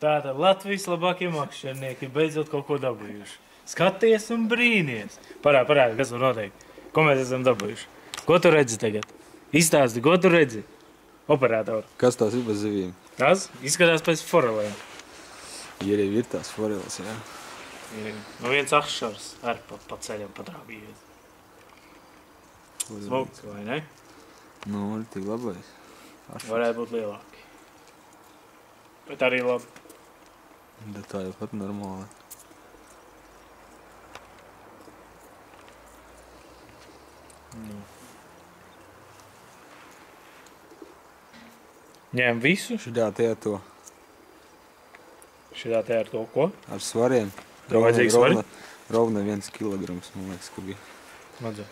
Tātad Latvijas labākie makšķernieki beidzot kaut ko dabūjuši. Skaties un brīnies. Parādi, kas var notiek. Ko mēs esam dabūjuši? Ko tu redzi tagad? Izstāsti, ko tu redzi? Operatori. Kas tās ir bez zivīm? Tas izskatās pēc forelēm. Ir tās foreles, jā. Nu viens ahšars ar pa ceļam patrābījies. Smukts, vai ne? Nu, ir tik labais. Varētu būt lielāki. Bet arī labi. Bet tā jau pat normāli. Ņem visu. Šitā te ar to. Šitā te ar to ko? Ar svariem. Tev vajadzīgi svari? Rovna 1 kilograms, man liekas, ka bija. Vajadzē.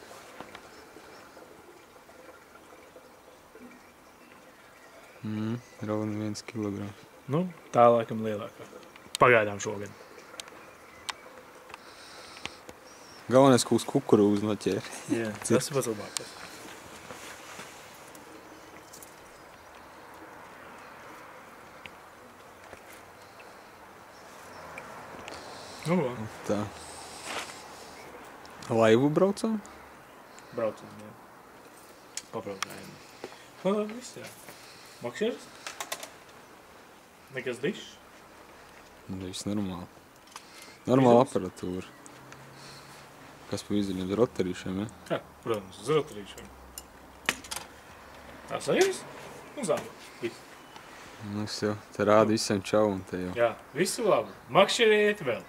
Rovna 1 kilograms. Nu, tā laikam lielākā. Pagaidām šogad. Galvenais, ka uz kukurūzu noķēri. Jā, tas ir pats labākais. Nu, tā. Laivu braucam? Braucam, jā. Pabraucājam. Viss, jā. Makšķeris? Nekas dišs? Viss normāli. Normāla aparatūra. Kas pa izdeļiem? Uz rotarīšiem, ja? Jā, protams, uz rotarīšiem. Tā sajūs? Un zāba. Viss. Nu, jau. Te rāda visiem čau un te jau. Jā, visu labu. Makšķeriet vēl.